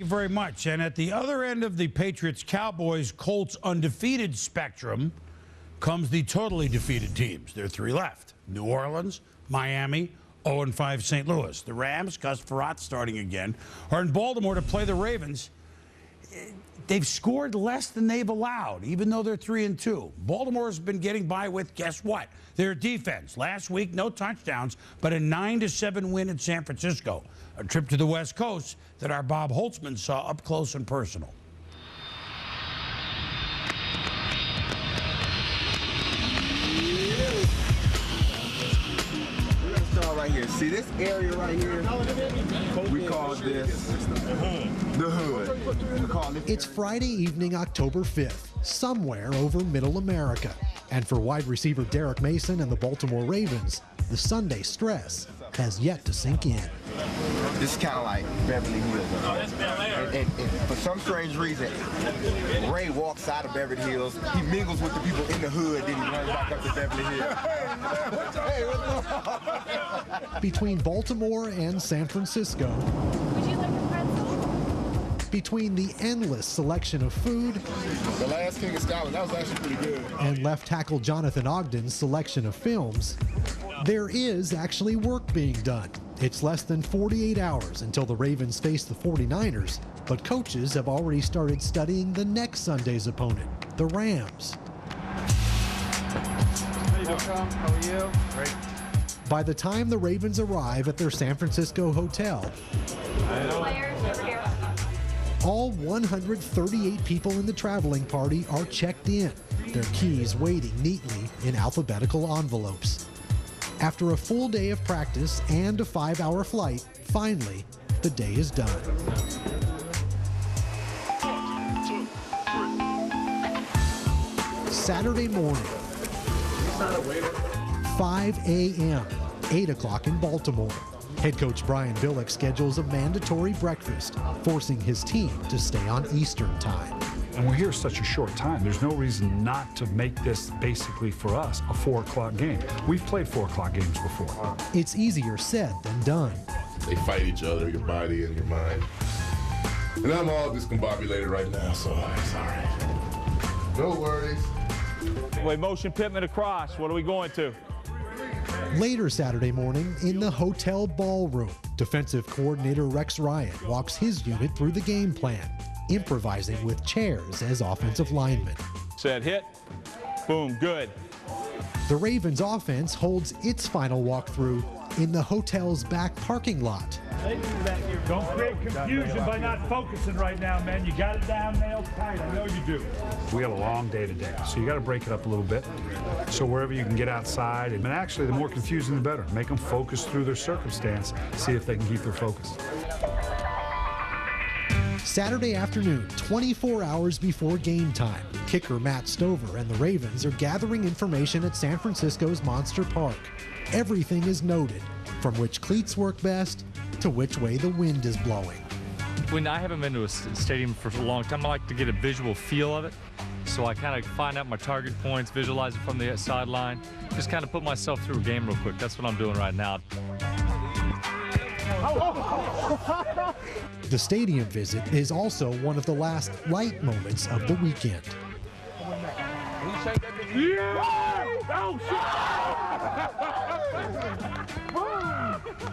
you very much. And at the other end of the Patriots, Cowboys, Colts undefeated spectrum comes the totally defeated teams. There are three left: New Orleans, Miami, 0-5 St. Louis. The Rams, Gus Frerotte starting again, are in Baltimore to play the Ravens. They've scored less than they've allowed, even though they're 3-2. Baltimore's been getting by with, guess what? Their defense. Last week, no touchdowns, but a 9-7 win at San Francisco. A trip to the West Coast that our Bob Holtzman saw up close and personal. Right here. See this area right here? We call this the hood. We call it. It's Friday evening, October 5th, somewhere over middle America. And for wide receiver Derek Mason and the Baltimore Ravens, the Sunday stress has yet to sink in. This is kind of like Beverly Hills. And for some strange reason, Ray walks out of Beverly Hills, he mingles with the people in the hood, then he runs back up to Beverly Hills. Hey, what's up? Between Baltimore and San Francisco, Would you like a pretzel? between the endless selection of food, The Last King of Scotland, that was actually pretty good. and left tackle Jonathan Ogden's selection of films, there is actually work being done. It's less than 48 hours until the Ravens face the 49ers, but coaches have already started studying the next Sunday's opponent, the Rams. Welcome. How are you? Great. By the time the Ravens arrive at their San Francisco hotel, Players over here. all 138 people in the traveling party are checked in, their keys waiting neatly in alphabetical envelopes. After a full day of practice and a 5-hour flight, finally, the day is done. Saturday morning, 5 a.m., 8 o'clock in Baltimore. Head coach Brian Billick schedules a mandatory breakfast, forcing his team to stay on Eastern time. And we're here such a short time. There's no reason not to make this basically for us a 4 o'clock game. We've played 4 o'clock games before. It's easier said than done. They fight each other, your body and your mind. And I'm all discombobulated right now, so it's all right. No worries. We motion Pittman across. What are we going to? Later Saturday morning, in the hotel ballroom, defensive coordinator Rex Ryan walks his unit through the game plan, improvising with chairs as offensive linemen. Set, hit. Boom, good. The Ravens offense holds its final walkthrough in the hotel's back parking lot. Don't create confusion by not focusing right now, man. You got it down, nailed tight. I know you do. We have a long day today, so you got to break it up a little bit. So wherever you can get outside, and actually the more confusing the better. Make them focus through their circumstance, see if they can keep their focus. Saturday afternoon, 24 hours before game time, kicker Matt Stover and the Ravens are gathering information at San Francisco's Monster Park. Everything is noted, from which cleats work best to which way the wind is blowing. When I haven't been to a stadium for a long time, I like to get a visual feel of it. So I kind of find out my target points, visualize it from the sideline, just kind of put myself through a game real quick. That's what I'm doing right now. The stadium visit is also one of the last light moments of the weekend.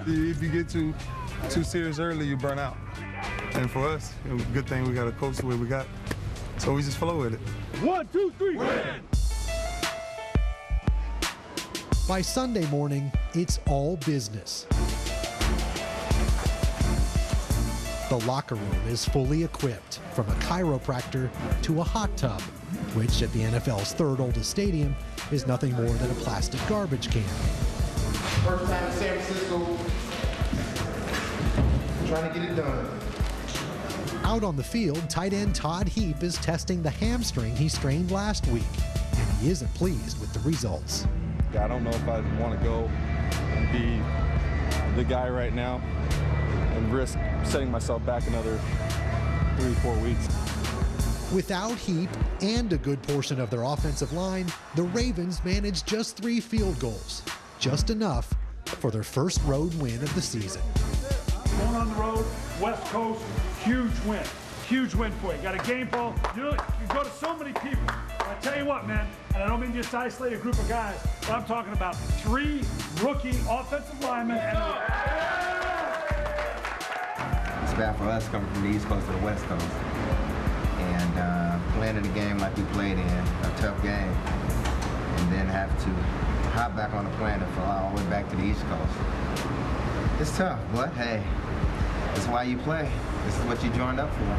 If you get too serious early, you burn out. And for us, it was a good thing we got a coach the way we got. So we just flow with it. 1, 2, 3, win! By Sunday morning, it's all business. The locker room is fully equipped, from a chiropractor to a hot tub, which at the NFL's third oldest stadium is nothing more than a plastic garbage can. First time in San Francisco, trying to get it done. Out on the field, tight end Todd Heap is testing the hamstring he strained last week, and he isn't pleased with the results. I don't know if I want to go and be the guy right now and risk setting myself back another 3-4 weeks. Without Heap and a good portion of their offensive line, the Ravens managed just 3 field goals, just enough for their first road win of the season. Going on the road, West Coast, huge win. Huge win for you. Got a game ball. You go to so many people. I tell you what, man, and I don't mean just to isolate a group of guys, but I'm talking about 3 rookie offensive linemen. And it's bad for us coming from the East Coast to the West Coast. And playing in a game like we played in, a tough game, and then have to hop back on the plane and fly all the way back to the East Coast. It's tough, but hey, that's why you play. This is what you joined up for.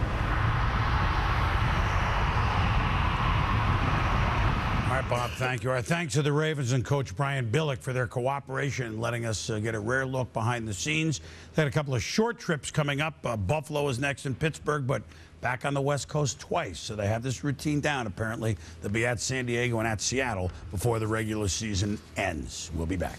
All right, Bob, thank you. Our thanks to the Ravens and Coach Brian Billick for their cooperation in letting us get a rare look behind the scenes. They had a couple of short trips coming up. Buffalo is next in Pittsburgh, but back on the West Coast twice. So they have this routine down, apparently. They'll be at San Diego and at Seattle before the regular season ends. We'll be back.